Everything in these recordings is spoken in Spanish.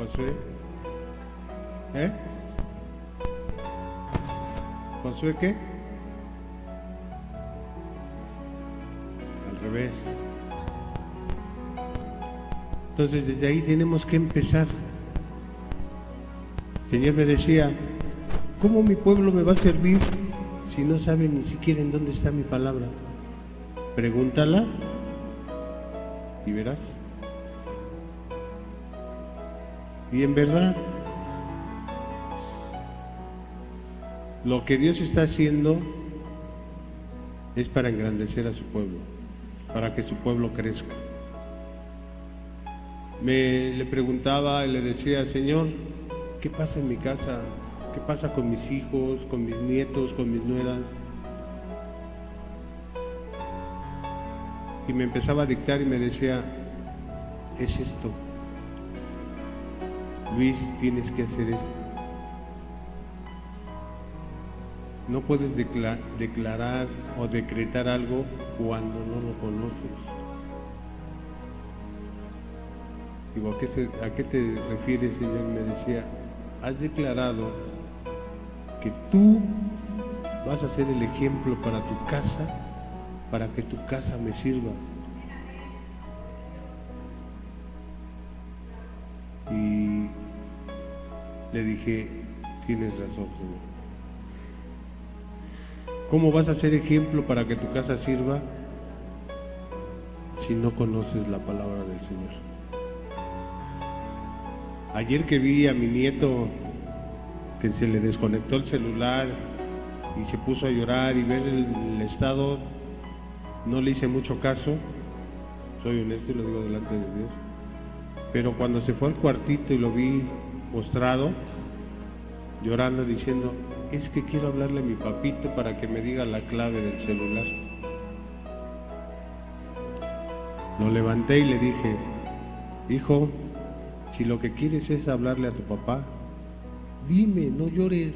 Josué. ¿Eh? ¿Josué qué? Al revés. Entonces desde ahí tenemos que empezar. El Señor me decía, ¿cómo mi pueblo me va a servir si no sabe ni siquiera en dónde está mi palabra? Pregúntala y verás. Y en verdad, lo que Dios está haciendo es para engrandecer a su pueblo, para que su pueblo crezca. Le preguntaba y le decía, Señor, ¿qué pasa en mi casa? ¿Qué pasa con mis hijos, con mis nietos, con mis nueras? Y me empezaba a dictar y me decía, es esto. Luis, tienes que hacer esto. No puedes declarar o decretar algo cuando no lo conoces. Digo, ¿a qué te refieres, Señor? Me decía, has declarado que tú vas a ser el ejemplo para tu casa, para que tu casa me sirva. Y le dije, tienes razón, Señor. ¿Cómo vas a ser ejemplo para que tu casa sirva si no conoces la palabra del Señor? Ayer que vi a mi nieto que se le desconectó el celular y se puso a llorar y ver el estado, no le hice mucho caso, soy honesto y lo digo delante de Dios, pero cuando se fue al cuartito y lo vi postrado, llorando, diciendo, es que quiero hablarle a mi papito para que me diga la clave del celular. Lo levanté y le dije, hijo, si lo que quieres es hablarle a tu papá, dime, no llores.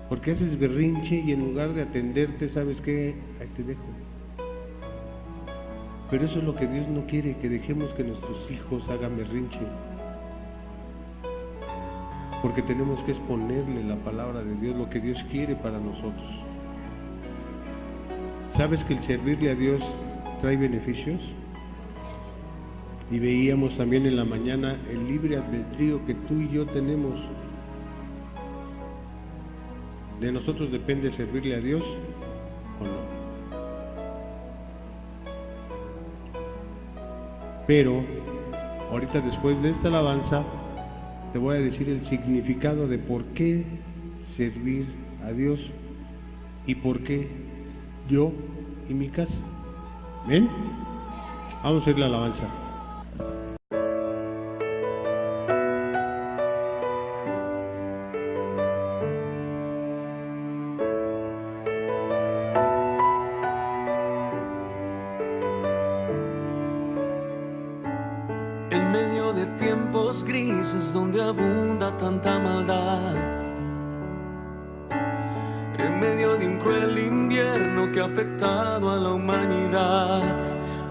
Porque haces berrinche y en lugar de atenderte, ¿sabes qué? Ahí te dejo. Pero eso es lo que Dios no quiere, que dejemos que nuestros hijos hagan berrinche. Porque tenemos que exponerle la palabra de Dios, lo que Dios quiere para nosotros. ¿Sabes que el servirle a Dios trae beneficios? Y veíamos también en la mañana el libre albedrío que tú y yo tenemos. ¿De nosotros depende servirle a Dios o no? Pero ahorita, después de esta alabanza, te voy a decir el significado de por qué servir a Dios y por qué yo y mi casa. ¿Ven? Vamos a ir a la alabanza. En medio de tiempos grises donde abunda tanta maldad, en medio de un cruel invierno que ha afectado a la humanidad,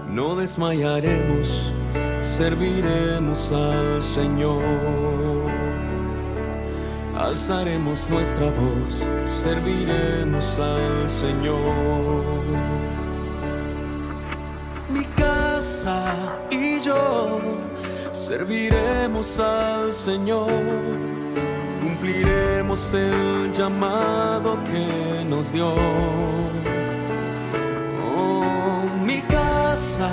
no desmayaremos, serviremos al Señor. Alzaremos nuestra voz, serviremos al Señor. Mi casa y yo serviremos al Señor, cumpliremos el llamado que nos dio. Oh, mi casa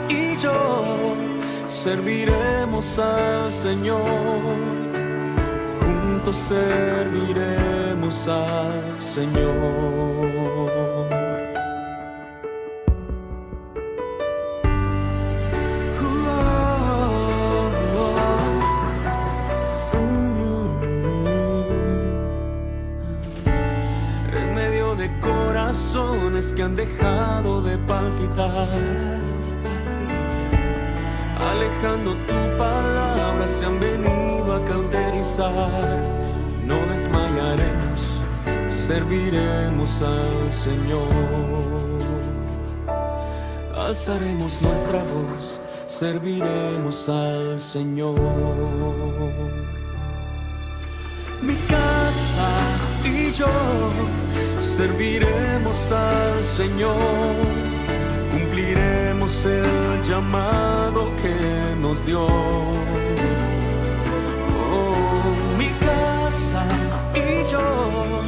y yo serviremos al Señor, juntos serviremos al Señor. Corazones que han dejado de palpitar, alejando tu palabra, se han venido a cauterizar. No desmayaremos, serviremos al Señor. Alzaremos nuestra voz, serviremos al Señor. Mi casa y yo serviremos al Señor, cumpliremos el llamado que nos dio. Oh, mi casa y yo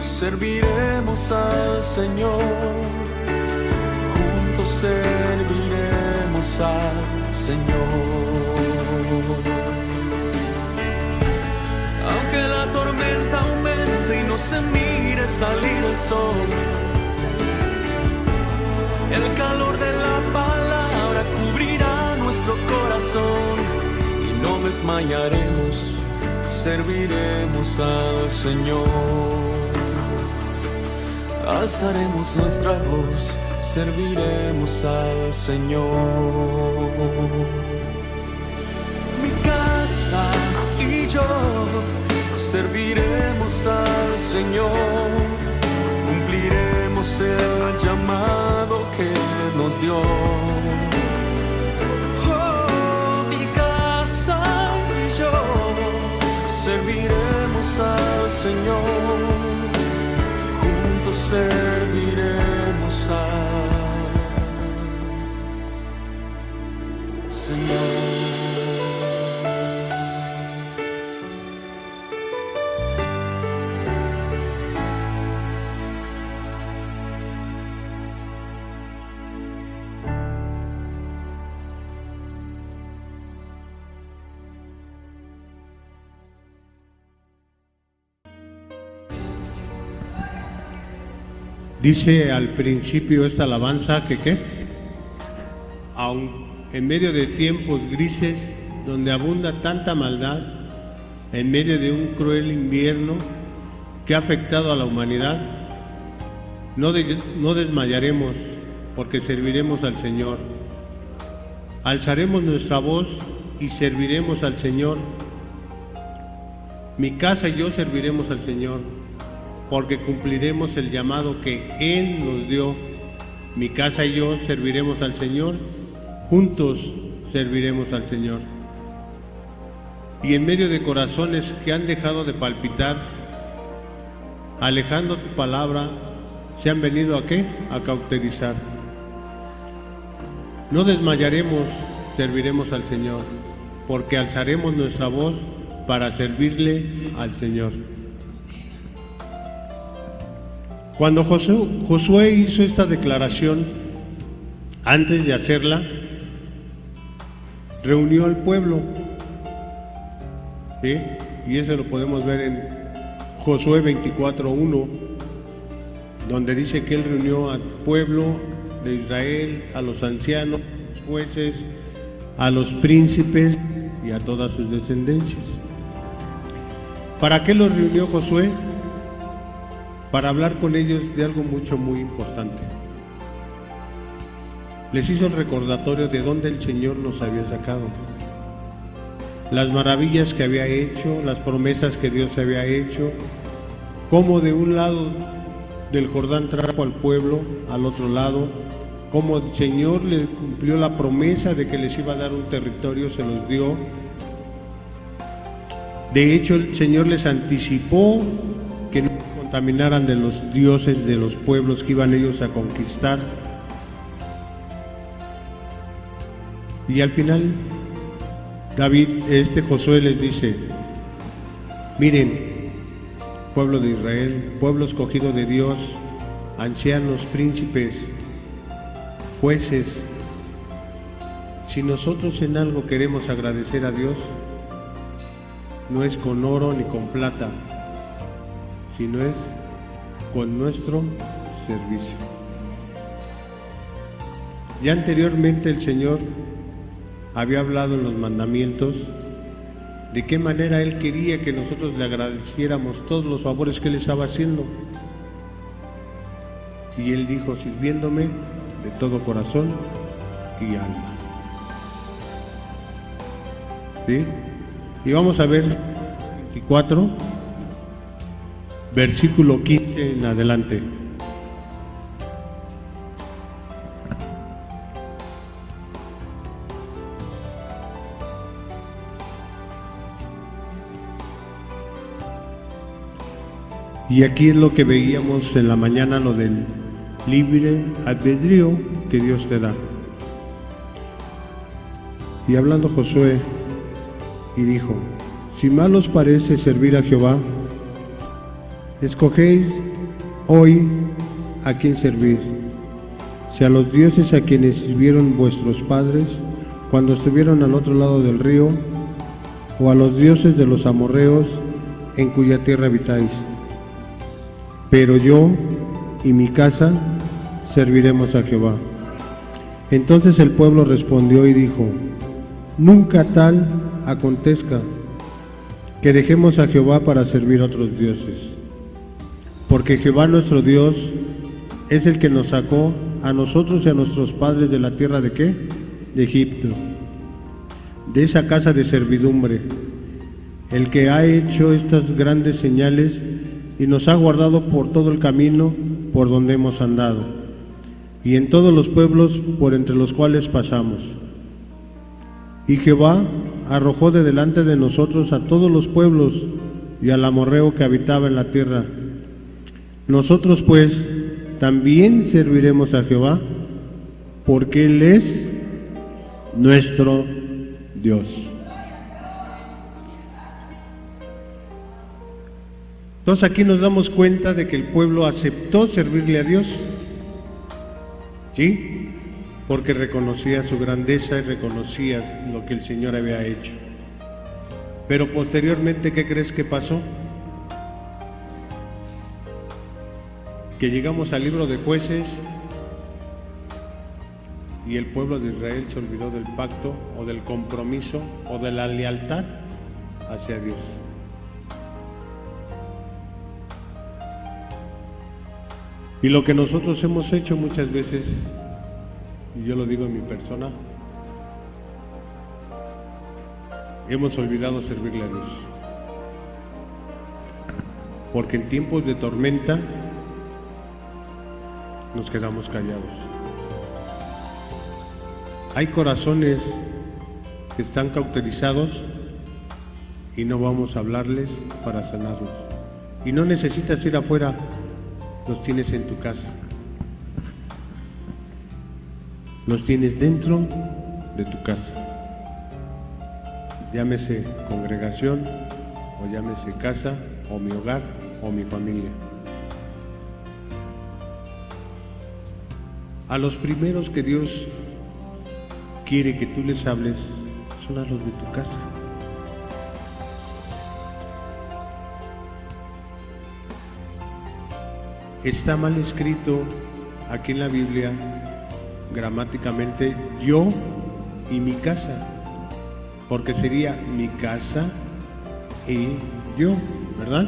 serviremos al Señor, juntos serviremos al Señor. Aunque la tormenta aumente y no se mire salir el sol, el calor de la palabra cubrirá nuestro corazón y no desmayaremos, serviremos al Señor. Alzaremos nuestra voz, serviremos al Señor. Mi casa y yo serviremos al Señor, cumpliremos el llamado que nos dio. Oh, mi casa y yo serviremos al Señor, juntos serviremos al Señor. Dice al principio esta alabanza que ¿qué? Aun en medio de tiempos grises donde abunda tanta maldad, en medio de un cruel invierno que ha afectado a la humanidad, no desmayaremos porque serviremos al Señor. Alzaremos nuestra voz y serviremos al Señor. Mi casa y yo serviremos al Señor, porque cumpliremos el llamado que Él nos dio. Mi casa y yo serviremos al Señor, juntos serviremos al Señor. Y en medio de corazones que han dejado de palpitar, alejando su palabra, se han venido ¿a qué? A cauterizar. No desmayaremos, serviremos al Señor, porque alzaremos nuestra voz para servirle al Señor. Cuando Josué hizo esta declaración, antes de hacerla, reunió al pueblo, ¿sí? Y eso lo podemos ver en Josué 24:1, donde dice que él reunió al pueblo de Israel, a los ancianos, a los jueces, a los príncipes y a todas sus descendencias. ¿Para qué los reunió Josué? Para hablar con ellos de algo muy importante. Les hizo el recordatorio de dónde el Señor los había sacado, las maravillas que había hecho, las promesas que Dios había hecho, cómo de un lado del Jordán trajo al pueblo, al otro lado, cómo el Señor les cumplió la promesa de que les iba a dar un territorio, se los dio. De hecho, el Señor les anticipó que no contaminaran de los dioses de los pueblos que iban ellos a conquistar. Y al final Josué les dice: miren, pueblo de Israel, pueblo escogido de Dios, ancianos, príncipes, jueces, si nosotros en algo queremos agradecer a Dios, no es con oro ni con plata, sino es con nuestro servicio. Ya anteriormente el Señor había hablado en los mandamientos de qué manera Él quería que nosotros le agradeciéramos todos los favores que Él estaba haciendo. Y Él dijo: sirviéndome de todo corazón y alma. ¿Sí? Y vamos a ver 24, versículo 15 en adelante. Y aquí es lo que veíamos en la mañana, lo del libre albedrío que Dios te da. Y hablando Josué, y dijo: si mal os parece servir a Jehová, escogéis hoy a quién servir, si a los dioses a quienes sirvieron vuestros padres cuando estuvieron al otro lado del río, o a los dioses de los amorreos en cuya tierra habitáis. Pero yo y mi casa serviremos a Jehová. Entonces el pueblo respondió y dijo: nunca tal acontezca que dejemos a Jehová para servir a otros dioses, porque Jehová nuestro Dios es el que nos sacó a nosotros y a nuestros padres de la tierra ¿de qué? De Egipto, de esa casa de servidumbre, el que ha hecho estas grandes señales y nos ha guardado por todo el camino por donde hemos andado, y en todos los pueblos por entre los cuales pasamos. Y Jehová arrojó de delante de nosotros a todos los pueblos y al amorreo que habitaba en la tierra. Nosotros pues también serviremos a Jehová, porque Él es nuestro Dios. Entonces aquí nos damos cuenta de que el pueblo aceptó servirle a Dios, ¿sí? Porque reconocía su grandeza y reconocía lo que el Señor había hecho. Pero posteriormente, ¿qué crees que pasó? Que llegamos al libro de Jueces y el pueblo de Israel se olvidó del pacto o del compromiso o de la lealtad hacia Dios. Y lo que nosotros hemos hecho muchas veces, y yo lo digo en mi persona, hemos olvidado servirle a Dios. Porque en tiempos de tormenta nos quedamos callados. Hay corazones que están cauterizados y no vamos a hablarles para sanarlos. Y no necesitas ir afuera, los tienes en tu casa. Los tienes dentro de tu casa. Llámese congregación, o llámese casa, o mi hogar, o mi familia. A los primeros que Dios quiere que tú les hables son a los de tu casa. Está mal escrito aquí en la Biblia, gramáticamente, yo y mi casa, porque sería mi casa y yo, ¿verdad?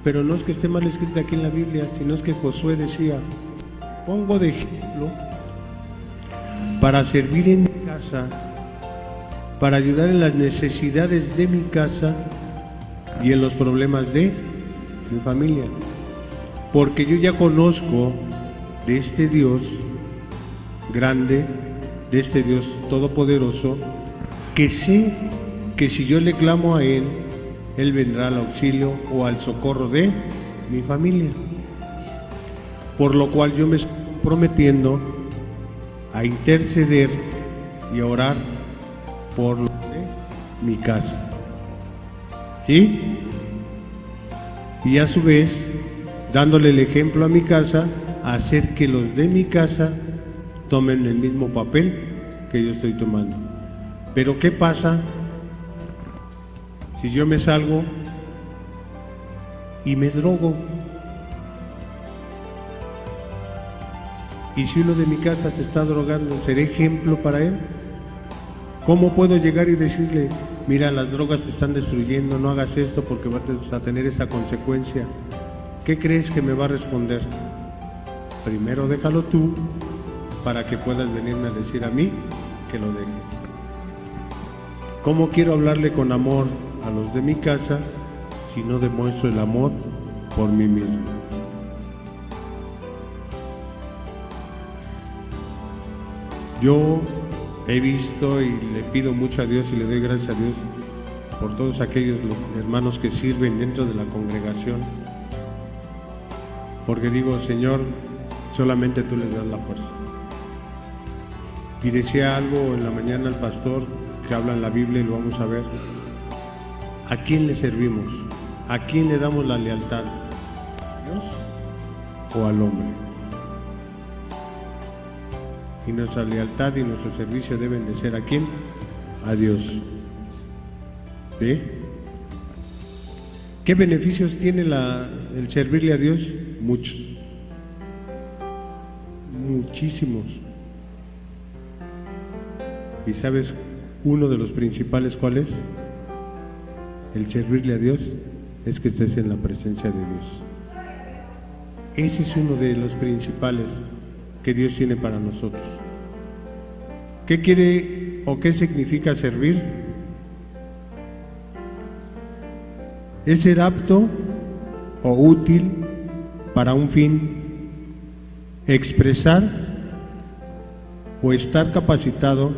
Pero no es que esté mal escrito aquí en la Biblia, sino es que Josué decía: pongo de ejemplo para servir en mi casa, para ayudar en las necesidades de mi casa y en los problemas de mi familia, porque yo ya conozco de este Dios grande, de este Dios todopoderoso, que sé que si yo le clamo a Él, Él vendrá al auxilio o al socorro de mi familia. Por lo cual yo me estoy prometiendo a interceder y a orar por lo de mi casa. ¿Sí? Y a su vez, dándole el ejemplo a mi casa, hacer que los de mi casa tomen el mismo papel que yo estoy tomando. Pero ¿qué pasa si yo me salgo y me drogo? Y si uno de mi casa se está drogando, ¿seré ejemplo para él? ¿Cómo puedo llegar y decirle: mira, las drogas te están destruyendo, no hagas esto porque vas a tener esa consecuencia? ¿Qué crees que me va a responder? Primero déjalo tú, para que puedas venirme a decir a mí que lo deje. ¿Cómo quiero hablarle con amor a los de mi casa si no demuestro el amor por mí mismo? Yo he visto y le pido mucho a Dios y le doy gracias a Dios por todos aquellos hermanos que sirven dentro de la congregación, porque digo, Señor, solamente tú les das la fuerza. Y decía algo en la mañana el pastor que habla en la Biblia y lo vamos a ver. ¿A quién le servimos? ¿A quién le damos la lealtad? ¿A Dios o al hombre? Y nuestra lealtad y nuestro servicio deben de ser ¿a quién? A Dios. ¿Sí? ¿Qué beneficios tiene el servirle a Dios? Muchos. Muchísimos. ¿Y sabes uno de los principales cuál es? El servirle a Dios es que estés en la presencia de Dios. Ese es uno de los principales que Dios tiene para nosotros. ¿Qué quiere o qué significa servir? Es ser apto o útil para un fin, expresar o estar capacitado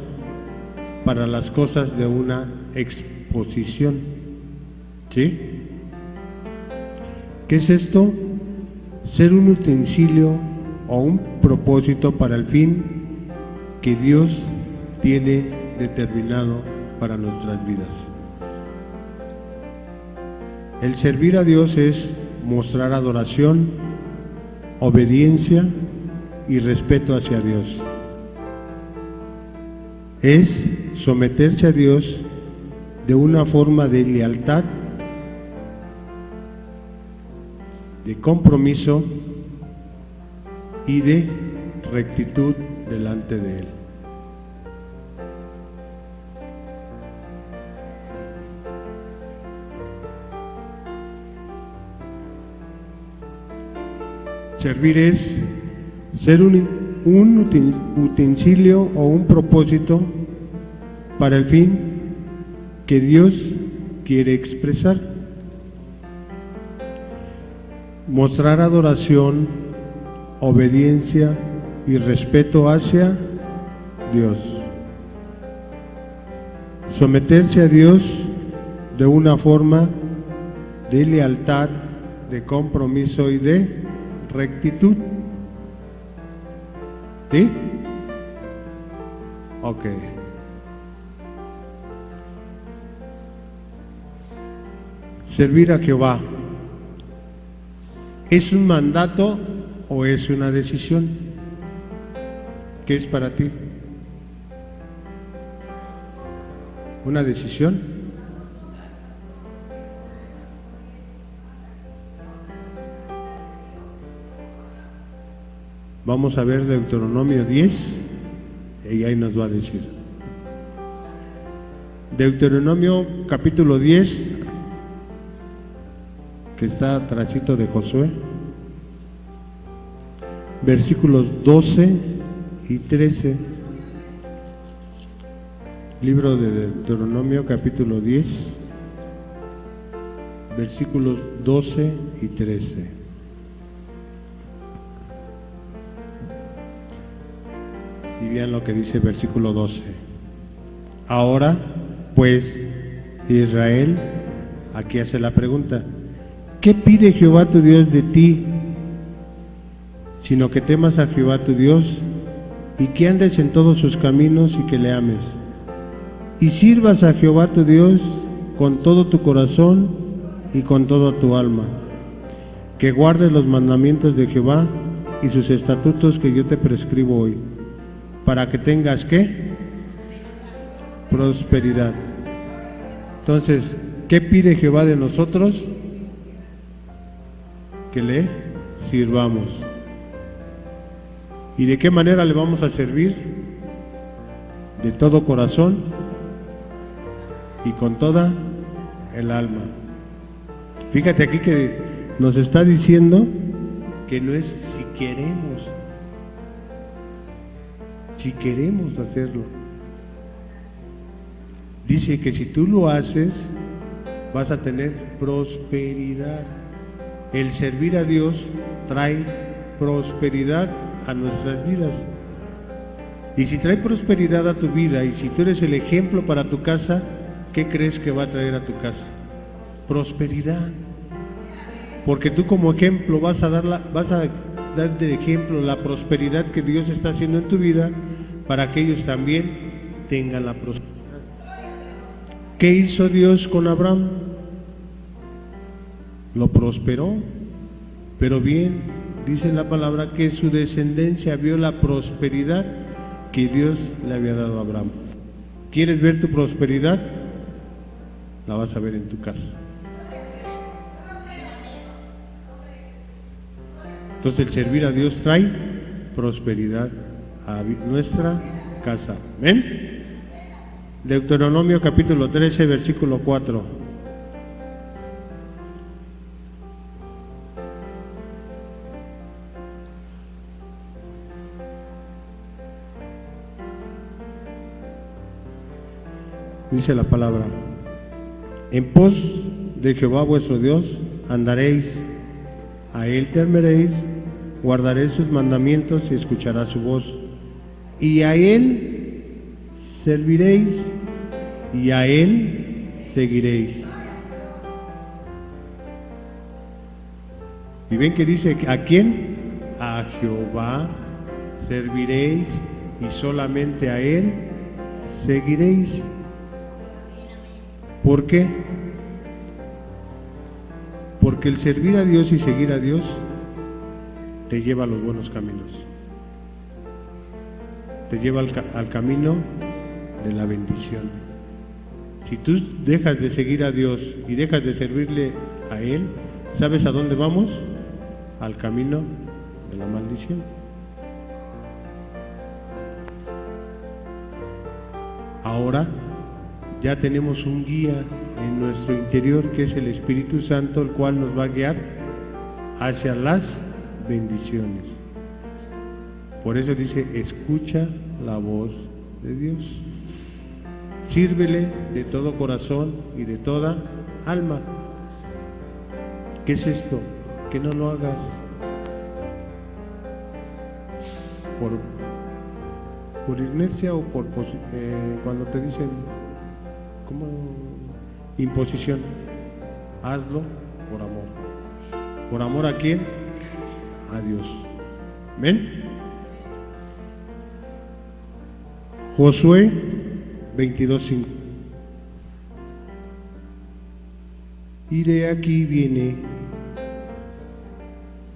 para las cosas de una exposición. ¿Sí? ¿Qué es esto? Ser un utensilio o un propósito para el fin que Dios tiene determinado para nuestras vidas. El servir a Dios es mostrar adoración, obediencia y respeto hacia Dios. Es someterse a Dios de una forma de lealtad, de compromiso y de rectitud delante de Él. Servir es ser un utensilio o un propósito para el fin que Dios quiere expresar. Mostrar adoración, obediencia y respeto hacia Dios. Someterse a Dios de una forma de lealtad, de compromiso y de rectitud. ¿Sí? Ok. Servir a Jehová, ¿es un mandato o es una decisión? ¿Qué es para ti? ¿Una decisión? Vamos a ver Deuteronomio 10 y ahí nos va a decir. Deuteronomio capítulo 10, que está atrásito de Josué, versículos 12 y 13. Libro de Deuteronomio capítulo 10, versículos 12 y 13. Y vean lo que dice el versículo 12. Ahora, pues, Israel, aquí hace la pregunta: ¿qué pide Jehová tu Dios de ti? Sino que temas a Jehová tu Dios y que andes en todos sus caminos y que le ames. Y sirvas a Jehová tu Dios con todo tu corazón y con toda tu alma. Que guardes los mandamientos de Jehová y sus estatutos que yo te prescribo hoy, para que tengas ¿qué? Prosperidad. Entonces, ¿qué pide Jehová de nosotros? Que le sirvamos. ¿Y de qué manera le vamos a servir? De todo corazón y con toda el alma. Fíjate aquí que nos está diciendo que no es si queremos, si queremos hacerlo. Dice que si tú lo haces, vas a tener prosperidad. El servir a Dios trae prosperidad a nuestras vidas. Y si trae prosperidad a tu vida y si tú eres el ejemplo para tu casa, ¿qué crees que va a traer a tu casa? Prosperidad. Porque tú como ejemplo vas a dar de ejemplo la prosperidad que Dios está haciendo en tu vida para que ellos también tengan la prosperidad. ¿Qué hizo Dios con Abraham? Lo prosperó, pero bien, dice la palabra que su descendencia vio la prosperidad que Dios le había dado a Abraham. ¿Quieres ver tu prosperidad? La vas a ver en tu casa. Entonces el servir a Dios trae prosperidad a nuestra casa. ¿Ven? Deuteronomio capítulo 13, versículo 4. Dice la palabra: en pos de Jehová vuestro Dios andaréis, a él temeréis, guardaréis sus mandamientos y escucharás su voz, y a él serviréis y a él seguiréis. Y ven que dice: ¿a quién? A Jehová serviréis y solamente a él seguiréis. ¿Por qué? Porque el servir a Dios y seguir a Dios te lleva a los buenos caminos, te lleva al camino de la bendición. Si tú dejas de seguir a Dios y dejas de servirle a Él, ¿sabes a dónde vamos? Al camino de la maldición. Ahora ya tenemos un guía en nuestro interior que es el Espíritu Santo, el cual nos va a guiar hacia las bendiciones. Por eso dice: escucha la voz de Dios, sírvele de todo corazón y de toda alma. ¿Qué es esto? Que no lo hagas por inercia o por cuando te dicen como imposición. Hazlo por amor. ¿Por amor a quién? A Dios. ¿Ven? Josué 22:5. Y de aquí viene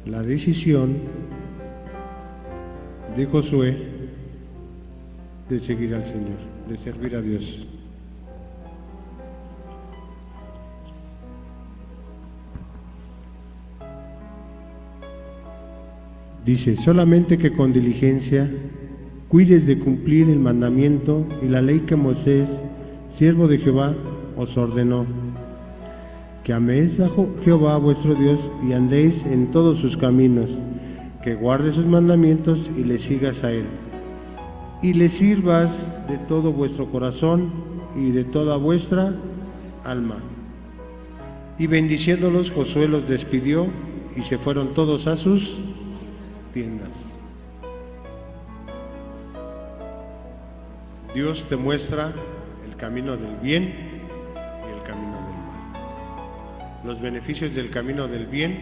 la decisión de Josué de seguir al Señor, de servir a Dios. Dice: solamente que con diligencia cuides de cumplir el mandamiento y la ley que Moisés, siervo de Jehová, os ordenó, que améis a Jehová vuestro Dios y andéis en todos sus caminos, que guardes sus mandamientos y le sigas a él, y le sirvas de todo vuestro corazón y de toda vuestra alma. Y bendiciéndolos, Josué los despidió y se fueron todos a sus tiendas. Dios te muestra el camino del bien y el camino del mal, los beneficios del camino del bien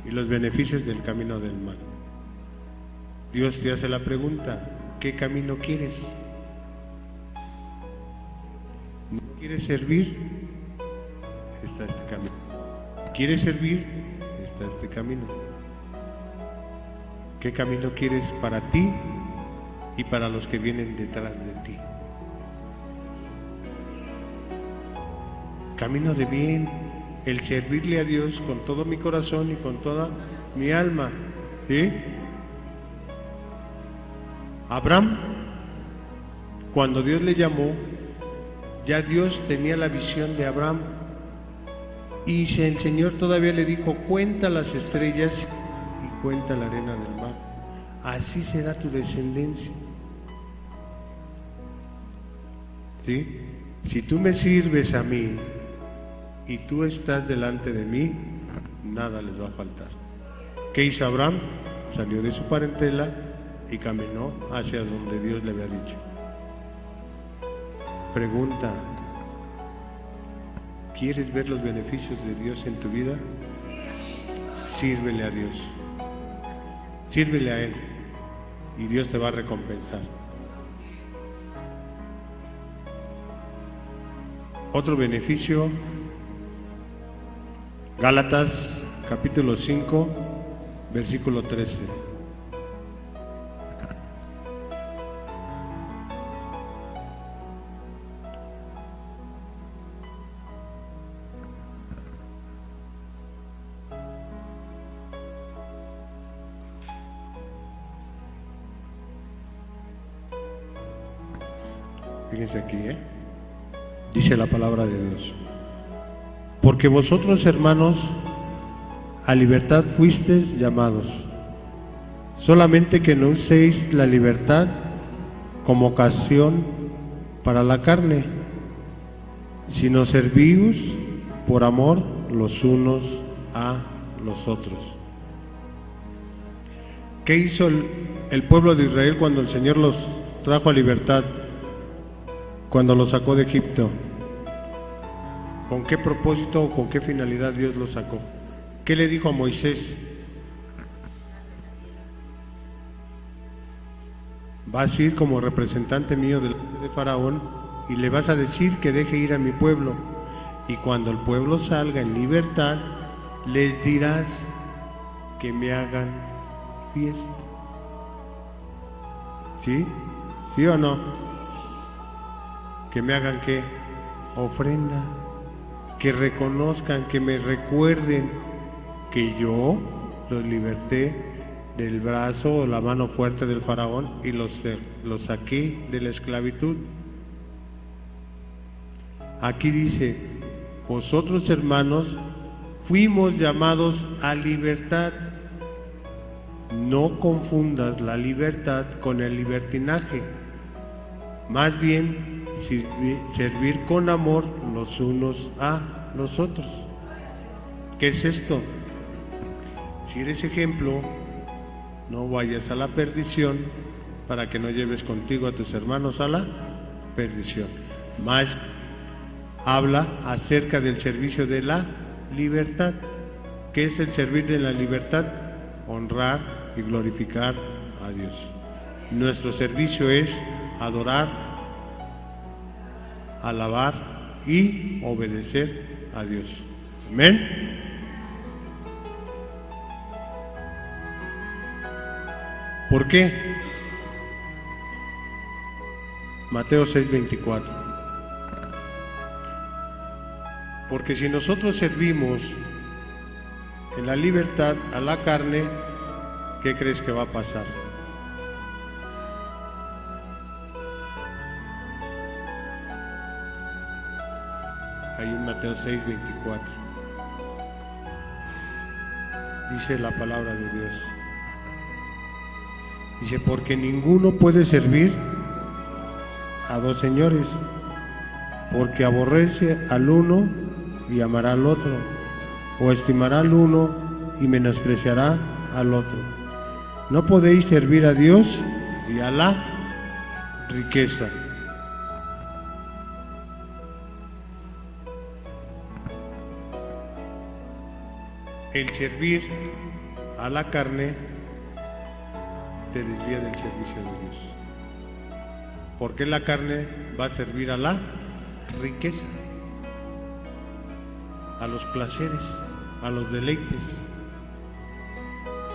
y los beneficios del camino del mal. Dios te hace la pregunta: ¿qué camino quieres? ¿No quieres servir? Está este camino. ¿Quieres servir? Está este camino. ¿Qué camino quieres para ti y para los que vienen detrás de ti? Camino de bien, el servirle a Dios con todo mi corazón y con toda mi alma. ¿Sí? Abraham, cuando Dios le llamó, ya Dios tenía la visión de Abraham, y el Señor todavía le dijo: cuenta las estrellas y cuenta la arena del mar, así será tu descendencia. ¿Sí? Si tú me sirves a mí y tú estás delante de mí, nada les va a faltar. ¿Qué hizo Abraham? Salió de su parentela y caminó hacia donde Dios le había dicho. Pregunta: ¿Quieres ver los beneficios de Dios en tu vida? Sírvele a Dios. Sírvele a Él y Dios te va a recompensar. Otro beneficio, Gálatas capítulo 5, versículo 13. Fíjense aquí, dice la palabra de Dios: porque vosotros, hermanos, a libertad fuisteis llamados, solamente que no uséis la libertad como ocasión para la carne, sino servíos por amor los unos a los otros. ¿Qué hizo el pueblo de Israel cuando el Señor los trajo a libertad? Cuando los sacó de Egipto, ¿con qué propósito o con qué finalidad Dios los sacó? ¿Qué le dijo a Moisés? Vas a ir como representante mío delante de Faraón y le vas a decir que deje ir a mi pueblo, y cuando el pueblo salga en libertad les dirás que me hagan fiesta. ¿Sí? ¿Sí o no? Que me hagan ¿qué? Ofrenda, que reconozcan, que me recuerden que yo los liberté del brazo o la mano fuerte del faraón y los saqué de la esclavitud. Aquí dice: vosotros, hermanos, fuimos llamados a libertad. No confundas la libertad con el libertinaje, más bien servir con amor los unos a los otros. ¿Qué es esto? Si eres ejemplo, no vayas a la perdición, para que no lleves contigo a tus hermanos a la perdición. Más habla acerca del servicio de la libertad. ¿Qué es el servir de la libertad? Honrar y glorificar a Dios. Nuestro servicio es adorar, alabar y obedecer a Dios. Amén. ¿Por qué? Mateo 6:24. Porque si nosotros servimos en la libertad a la carne, ¿qué crees que va a pasar? Ahí en Mateo 6:24 dice la palabra de Dios. Dice: porque ninguno puede servir a dos señores, porque aborrece al uno y amará al otro, o estimará al uno y menospreciará al otro. No podéis servir a Dios y a la riqueza. El servir a la carne te desvía del servicio de Dios, porque la carne va a servir a la riqueza, a los placeres, a los deleites.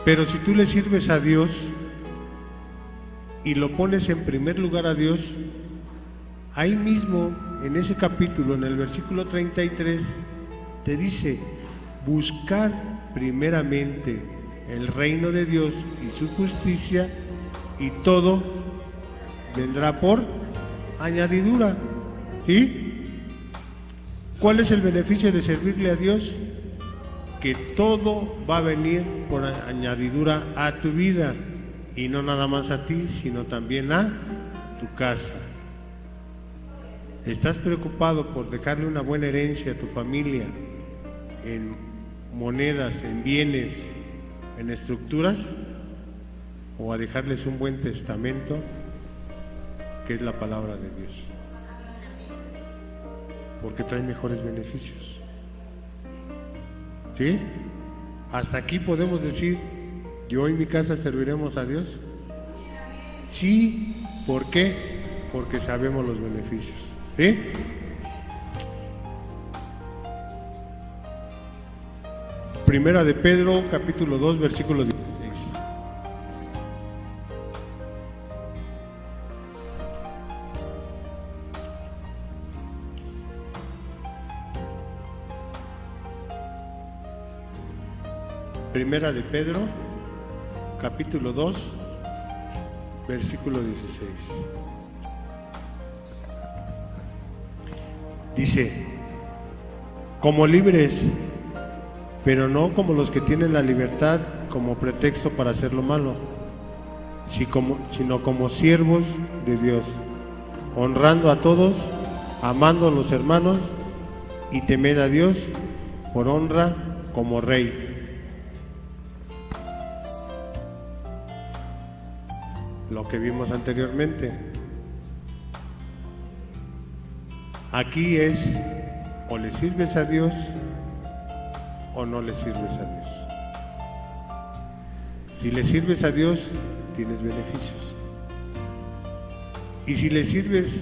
Pero si tú le sirves a Dios y lo pones en primer lugar a Dios, ahí mismo en ese capítulo, en el versículo 33, te dice: buscar primeramente el reino de Dios y su justicia, y todo vendrá por añadidura. ¿Sí? ¿Cuál es el beneficio de servirle a Dios? Que todo va a venir por añadidura a tu vida, y no nada más a ti, sino también a tu casa. ¿Estás preocupado por dejarle una buena herencia a tu familia en monedas, en bienes, en estructuras, o a dejarles un buen testamento, que es la palabra de Dios? Porque trae mejores beneficios. ¿Sí? Hasta aquí podemos decir, yo y mi casa serviremos a Dios. Sí, ¿por qué? Porque sabemos los beneficios. ¿Sí? Primera de Pedro, capítulo 2, versículo 16. Primera de Pedro, capítulo 2, versículo 16. Dice, como libres, pero no como los que tienen la libertad como pretexto para hacer lo malo, sino como siervos de Dios, honrando a todos, amando a los hermanos y temer a Dios por honra como Rey. Lo que vimos anteriormente. Aquí es, o le sirves a Dios o no le sirves a Dios. Si le sirves a Dios, tienes beneficios. Y si le sirves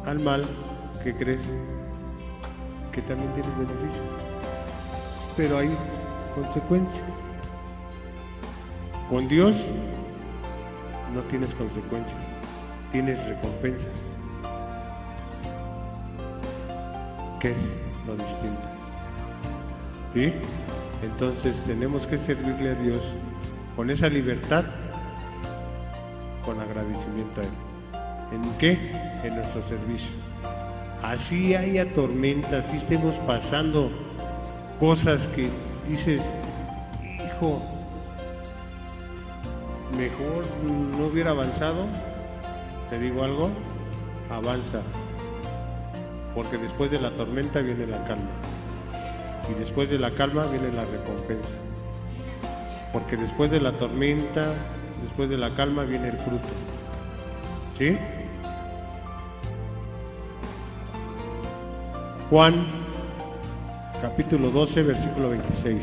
al mal, ¿qué crees? Que también tienes beneficios. Pero hay consecuencias. Con Dios no tienes consecuencias, tienes recompensas. ¿Qué es lo distinto? ¿Sí? Entonces tenemos que servirle a Dios con esa libertad, con agradecimiento a Él. ¿En qué? En nuestro servicio. Así haya tormentas, así estemos pasando cosas que dices, hijo, mejor no hubiera avanzado. Te digo algo, avanza, porque después de la tormenta viene la calma, y después de la calma viene la recompensa, porque después de la tormenta, después de la calma viene el fruto. ¿Sí? Juan capítulo 12, versículo 26.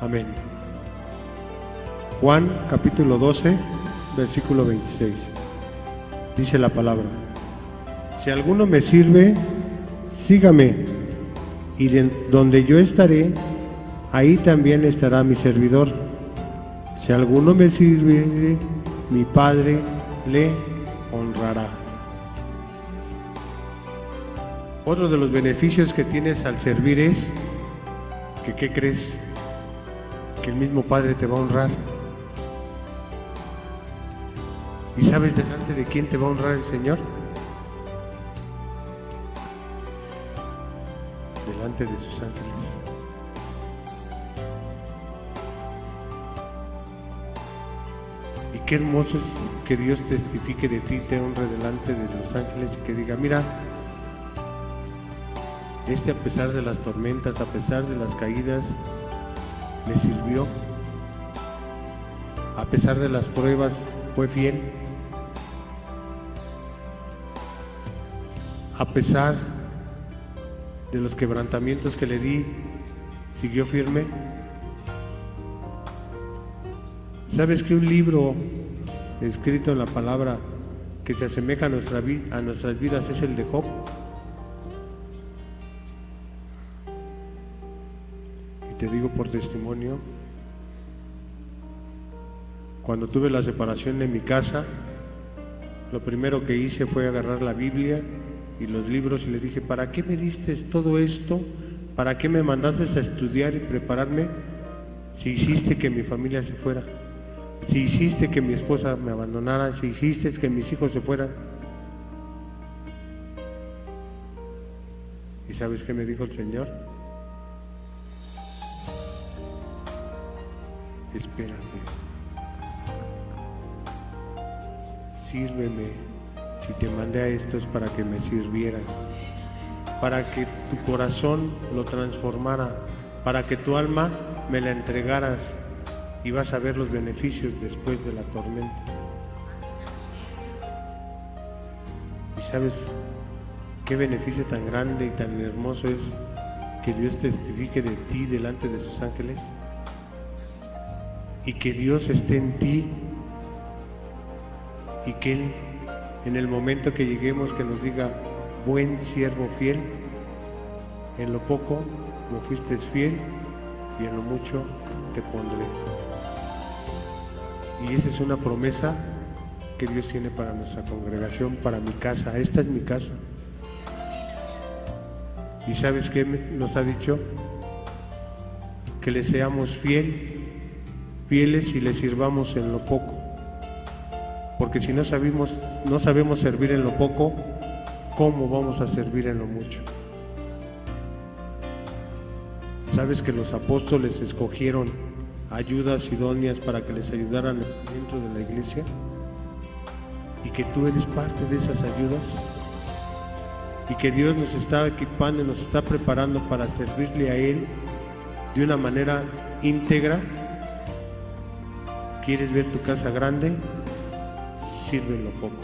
Amén. Juan capítulo 12, versículo 26. Dice la palabra: si alguno me sirve, sígame, y donde yo estaré, ahí también estará mi servidor. Si alguno me sirve, mi Padre le honrará. Otro de los beneficios que tienes al servir es que, ¿qué crees? Que el mismo Padre te va a honrar. ¿Y sabes delante de quién te va a honrar el Señor? Delante de sus ángeles. Y qué hermoso es que Dios testifique de ti, te honre delante de los ángeles y que diga, mira, a pesar de las tormentas, a pesar de las caídas, me sirvió. A pesar de las pruebas, fue fiel. A pesar de los quebrantamientos que le di, siguió firme. ¿Sabes que un libro escrito en la palabra que se asemeja a nuestras vidas es el de Job? Y te digo por testimonio, cuando tuve la separación en mi casa, lo primero que hice fue agarrar la Biblia y los libros y le dije, ¿para qué me diste todo esto? ¿Para qué me mandaste a estudiar y prepararme si hiciste que mi familia se fuera? Si hiciste que mi esposa me abandonara, si hiciste que mis hijos se fueran. ¿Y sabes qué me dijo el Señor? Espérate. Sírveme, Si te mandé a esto es para que me sirvieras, para que tu corazón lo transformara, para que tu alma me la entregaras y vas a ver los beneficios después de la tormenta. ¿Y sabes qué beneficio tan grande y tan hermoso es que Dios testifique de ti delante de sus ángeles? Y que Dios esté en ti y que Él, en el momento que lleguemos, que nos diga: buen siervo fiel, en lo poco me fuiste fiel y en lo mucho te pondré. Y esa es una promesa que Dios tiene para nuestra congregación, para mi casa. Esta es mi casa. ¿Y sabes qué nos ha dicho? Que le seamos fieles y le sirvamos en lo poco. Porque si no sabemos servir en lo poco, ¿cómo vamos a servir en lo mucho? ¿Sabes que los apóstoles escogieron ayudas idóneas para que les ayudaran dentro de la iglesia? Y que tú eres parte de esas ayudas. Y que Dios nos está equipando y nos está preparando para servirle a Él de una manera íntegra. ¿Quieres ver tu casa grande? Sirve en lo poco.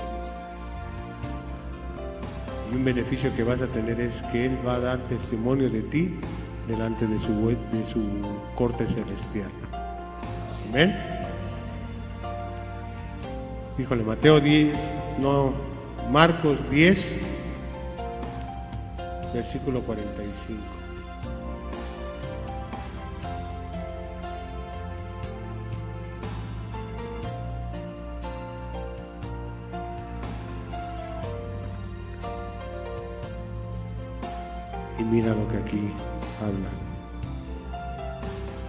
Y un beneficio que vas a tener es que Él va a dar testimonio de ti delante de su corte celestial. Amén. Híjole, Marcos 10, versículo 45. Y mira lo que aquí habla.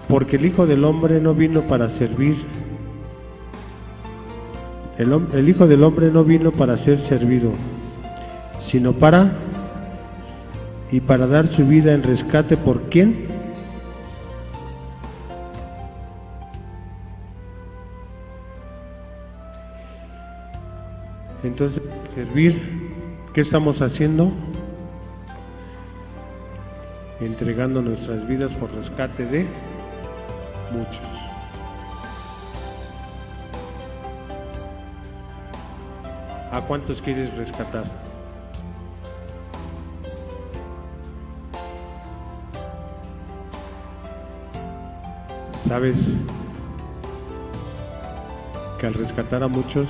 Porque el Hijo del Hombre no vino para servir. El Hijo del Hombre no vino para ser servido, sino para dar su vida en rescate. ¿Por quién? Entonces, servir, ¿qué estamos haciendo? Entregando nuestras vidas por rescate de muchos. ¿A cuántos quieres rescatar? ¿Sabes que al rescatar a muchos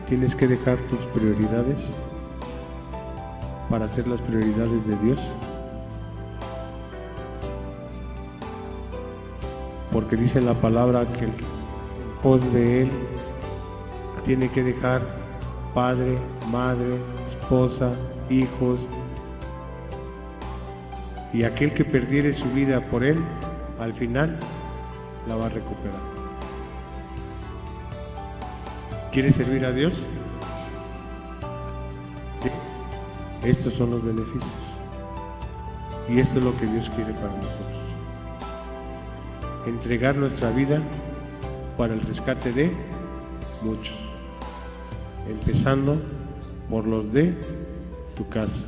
tienes que dejar tus prioridades para hacer las prioridades de Dios? Porque dice la palabra que en pos de Él tiene que dejar padre, madre, esposa, hijos, y aquel que perdiere su vida por Él, al final la va a recuperar. ¿Quieres servir a Dios? ¿Sí? Estos son los beneficios. Y esto es lo que Dios quiere para nosotros. Entregar nuestra vida para el rescate de muchos. Empezando por los de tu casa.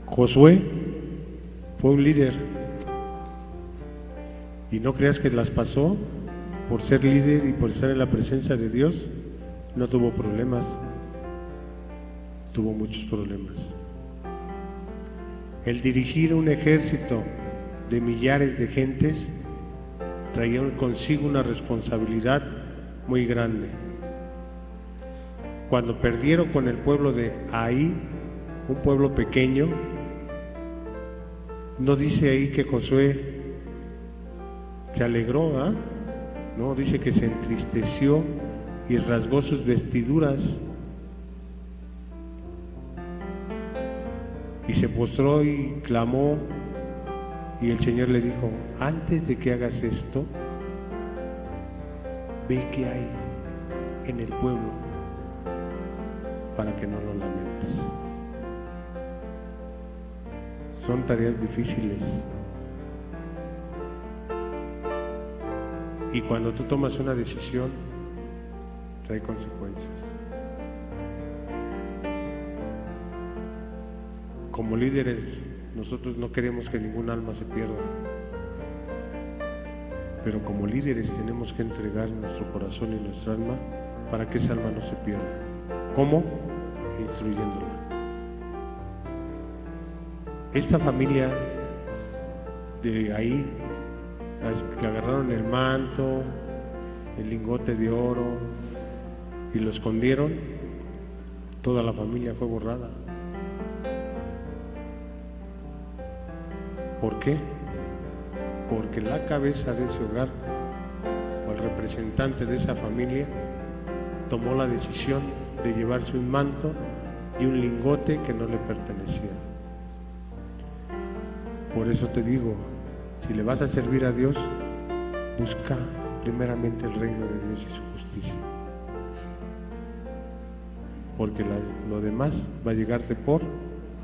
Josué fue un líder. Y no creas que las pasó por ser líder y por estar en la presencia de Dios. No tuvo problemas. Tuvo muchos problemas. El dirigir un ejército de millares de gentes traía consigo una responsabilidad muy grande. Cuando perdieron con el pueblo de Ai, un pueblo pequeño, no dice ahí que Josué se alegró, ¿ah? No, dice que se entristeció y rasgó sus vestiduras y se postró y clamó, y el Señor le dijo: antes de que hagas esto, ve qué hay en el pueblo para que no lo lamentes. Son tareas difíciles. Y cuando tú tomas una decisión, trae consecuencias. Como líderes, nosotros no queremos que ningún alma se pierda, pero como líderes tenemos que entregar nuestro corazón y nuestra alma para que esa alma no se pierda. ¿Cómo? Instruyéndola. Esta familia de ahí, las que agarraron el manto, el lingote de oro y lo escondieron, toda la familia fue borrada. ¿Por qué? Porque la cabeza de ese hogar o el representante de esa familia tomó la decisión de llevarse un manto y un lingote que no le pertenecían. Por eso te digo, si le vas a servir a Dios, busca primeramente el reino de Dios y su justicia, porque lo demás va a llegarte por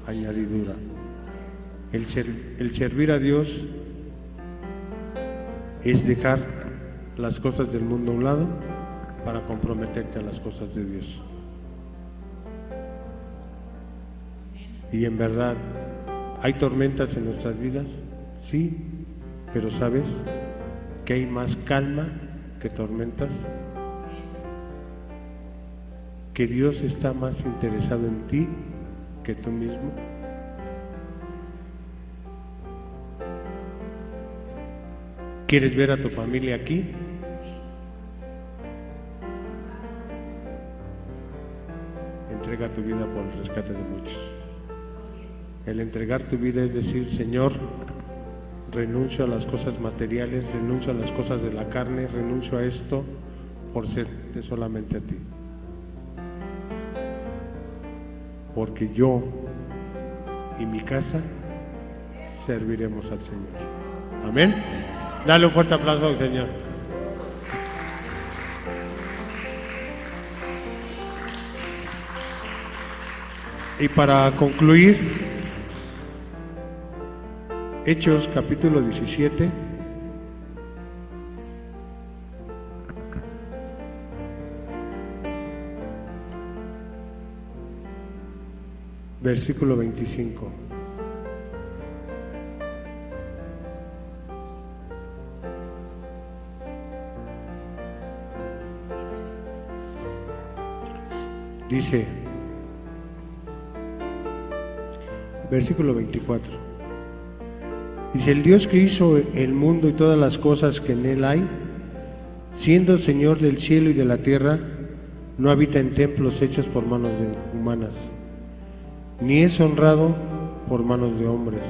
añadidura. El servir a Dios es dejar las cosas del mundo a un lado para comprometerte a las cosas de Dios. Y en verdad, ¿hay tormentas en nuestras vidas? Sí, pero ¿sabes que hay más calma que tormentas? Que Dios está más interesado en ti que tú mismo. ¿Quieres ver a tu familia aquí? Entrega tu vida por el rescate de muchos. El entregar tu vida es decir, Señor, renuncio a las cosas materiales, renuncio a las cosas de la carne, renuncio a esto por serte solamente a ti. Porque yo y mi casa serviremos al Señor. Amén. Dale un fuerte aplauso al Señor. Y para concluir, Hechos capítulo 17, versículo 25. Dice, versículo 24, dice, el Dios que hizo el mundo y todas las cosas que en él hay, siendo Señor del cielo y de la tierra, no habita en templos hechos por manos humanas, ni es honrado por manos de hombres,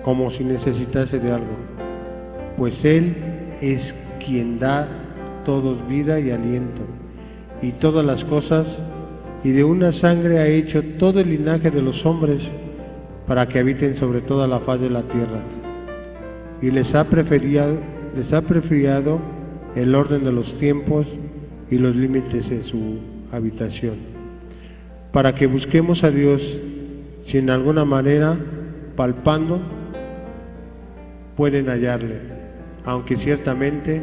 como si necesitase de algo, pues Él es quien da a todos vida y aliento, y todas las cosas, y de una sangre ha hecho todo el linaje de los hombres, para que habiten sobre toda la faz de la tierra, y les ha preferido el orden de los tiempos y los límites de su habitación, para que busquemos a Dios, si en alguna manera, palpando, pueden hallarle, aunque ciertamente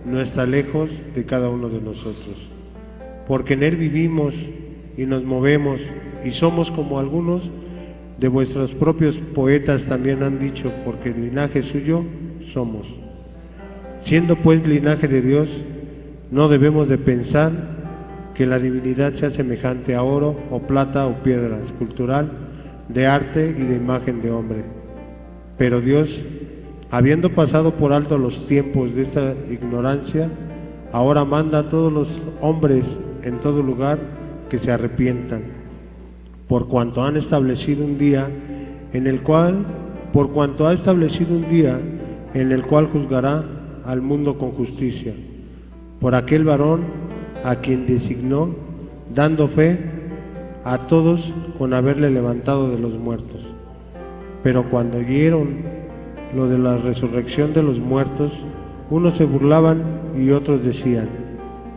no está lejos de cada uno de nosotros, porque en Él vivimos y nos movemos y somos como algunos de vuestros propios poetas también han dicho, porque el linaje suyo somos. Siendo pues linaje de Dios, no debemos de pensar que la divinidad sea semejante a oro o plata o piedra escultural, de arte y de imagen de hombre. Pero Dios, habiendo pasado por alto los tiempos de esa ignorancia, ahora manda a todos los hombres en todo lugar que se arrepientan, por cuanto ha establecido un día en el cual juzgará al mundo con justicia, por aquel varón a quien designó, dando fe a todos con haberle levantado de los muertos. Pero cuando oyeron lo de la resurrección de los muertos, unos se burlaban y otros decían,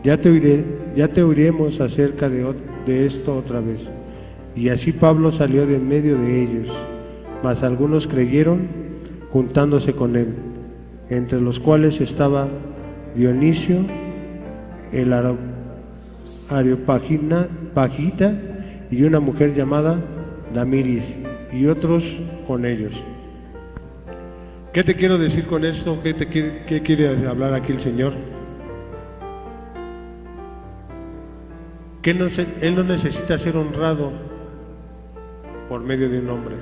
ya te oiremos acerca de esto otra vez. Y así Pablo salió de en medio de ellos, mas algunos creyeron juntándose con él, entre los cuales estaba Dionisio el Areopagita y una mujer llamada Damiris y otros con ellos. ¿Qué te quiero decir con esto? ¿Qué quiere hablar aquí el Señor? Que Él no necesita ser honrado por medio de un hombre,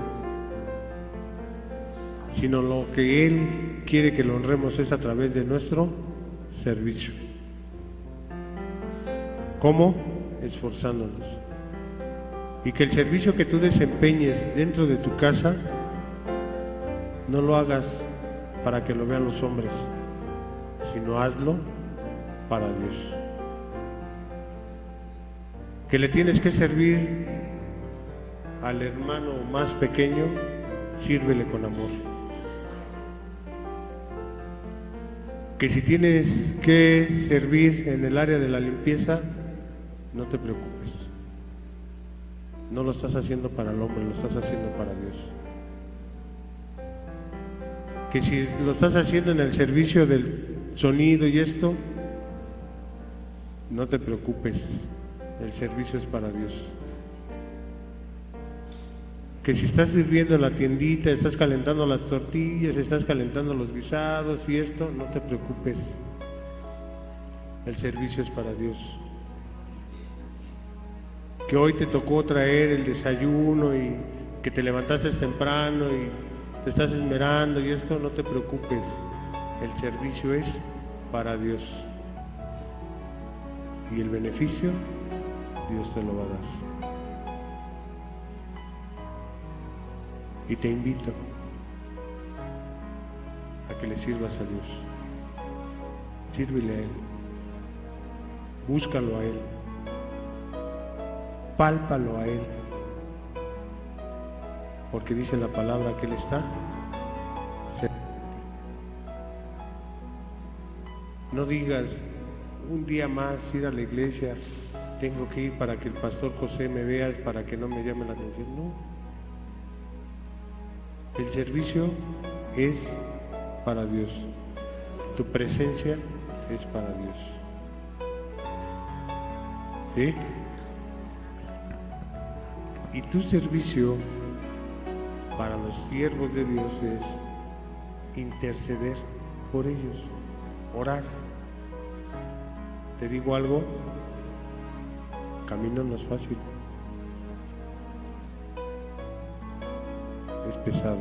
sino lo que Él quiere que lo honremos es a través de nuestro servicio. ¿Cómo? Esforzándonos. Y que el servicio que tú desempeñes dentro de tu casa no lo hagas para que lo vean los hombres, sino hazlo para Dios. Que le tienes que servir al hermano más pequeño, sírvele con amor. Que si tienes que servir en el área de la limpieza, no te preocupes. No lo estás haciendo para el hombre, lo estás haciendo para Dios. Que si lo estás haciendo en el servicio del sonido y esto, no te preocupes, el servicio es para Dios. Que si estás sirviendo en la tiendita, estás calentando las tortillas, estás calentando los guisados y esto, no te preocupes, el servicio es para Dios. Que hoy te tocó traer el desayuno y que te levantaste temprano y te estás esmerando y esto, no te preocupes, el servicio es para Dios. Y el beneficio, Dios te lo va a dar. Y te invito a que le sirvas a Dios. Sírvele a Él. Búscalo a Él. Pálpalo a Él. Porque dice la palabra que Él está cerca. No digas, un día más ir a la iglesia, tengo que ir para que el pastor José me vea, para que no me llame la atención. No. El servicio es para Dios. Tu presencia es para Dios. ¿Sí? Y tu servicio para los siervos de Dios es interceder por ellos, orar. Te digo algo, camino no es fácil. Es pesado,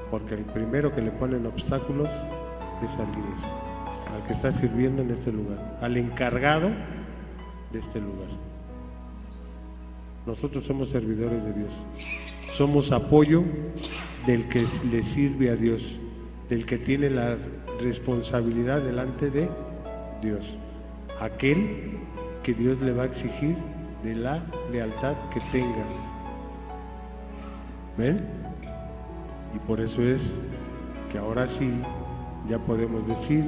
porque el primero que le ponen obstáculos es al líder, al que está sirviendo en este lugar, al encargado de este lugar. Nosotros somos servidores de Dios, somos apoyo del que le sirve a Dios, del que tiene la responsabilidad delante de Dios, aquel que Dios le va a exigir de la lealtad que tenga. ¿Ven? Y por eso es que ahora sí ya podemos decir,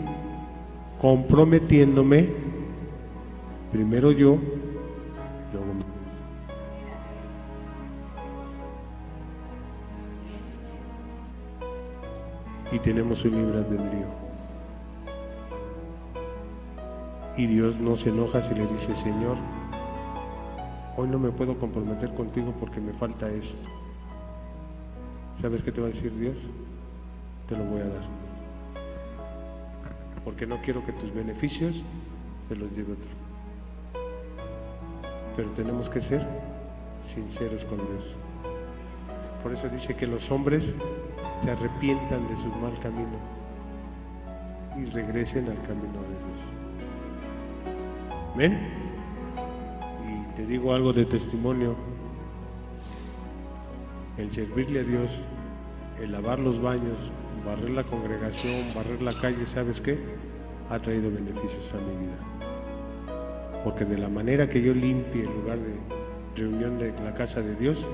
comprometiéndome, primero yo, luego mi Dios. Y tenemos un libre albedrío. Y Dios no se enoja si le dice, Señor, hoy no me puedo comprometer contigo porque me falta esto. ¿Sabes qué te va a decir Dios? Te lo voy a dar. Porque no quiero que tus beneficios se los lleve otro. Pero tenemos que ser sinceros con Dios. Por eso dice que los hombres se arrepientan de su mal camino y regresen al camino de Dios. ¿Ven? Y te digo algo de testimonio. El servirle a Dios, el lavar los baños, barrer la congregación, barrer la calle, ¿sabes qué? Ha traído beneficios a mi vida. Porque de la manera que yo limpie el lugar de reunión de la casa de Dios,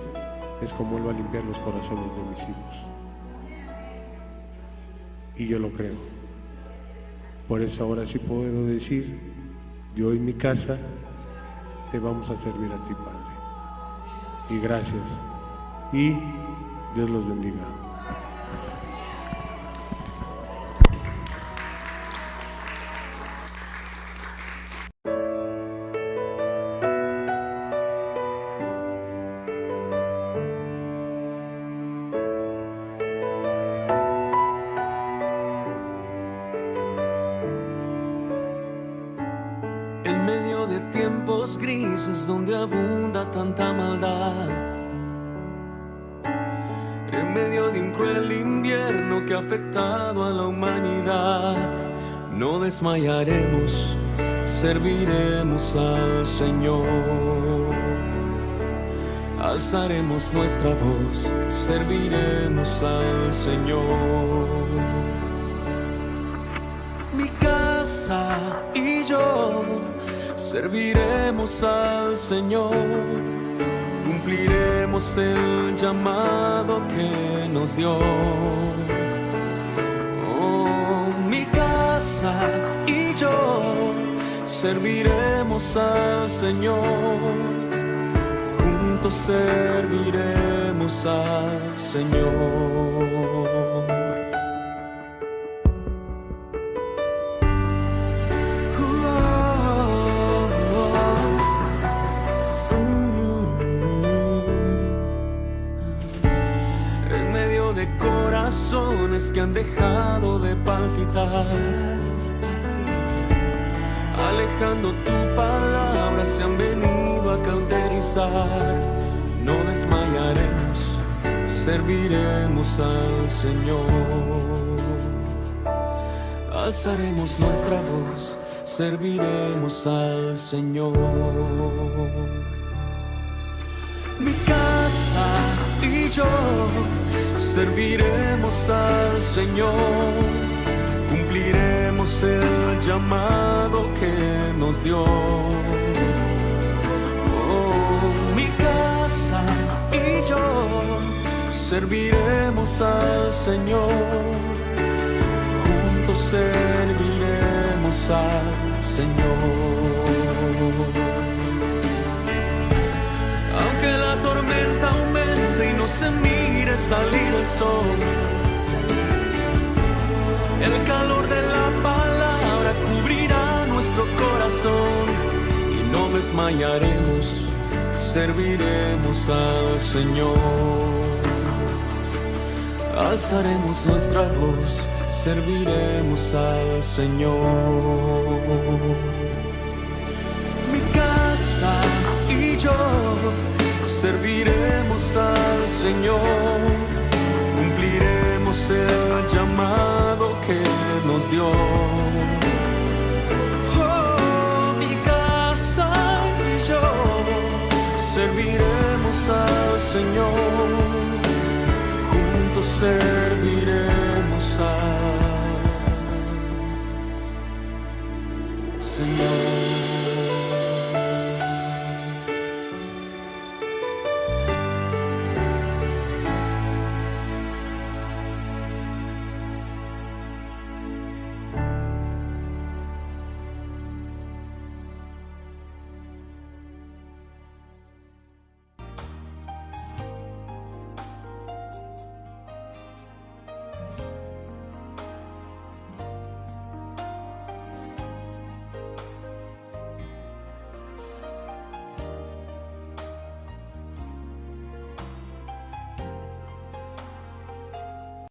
es como Él va a limpiar los corazones de mis hijos. Y yo lo creo. Por eso ahora sí puedo decir, yo y mi casa te vamos a servir a ti, Padre. Y gracias. Y Dios los bendiga. medio de tiempos grises donde abunda tanta maldad, en medio de un cruel invierno que ha afectado a la humanidad, no desmayaremos, serviremos al Señor. Alzaremos nuestra voz, serviremos al Señor. Mi casa y yo serviremos al Señor, cumpliremos el llamado que nos dio. Oh, mi casa y yo serviremos al Señor, juntos serviremos al Señor. De corazones que han dejado de palpitar, alejando tu palabra, se han venido a cauterizar. No desmayaremos, serviremos al Señor. Alzaremos nuestra voz, serviremos al Señor. Mi casa y yo serviremos al Señor, cumpliremos el llamado que nos dio. Oh, mi casa y yo serviremos al Señor, juntos serviremos al Señor. Aunque la tormenta aumente y no se mire salir el sol, el calor de la palabra cubrirá nuestro corazón y no desmayaremos, serviremos al Señor. Alzaremos nuestra voz, serviremos al Señor. Mi casa y yo serviremos al Señor, cumpliremos el llamado que nos dio. Oh, mi casa y yo serviremos al Señor, juntos serviremos al Señor.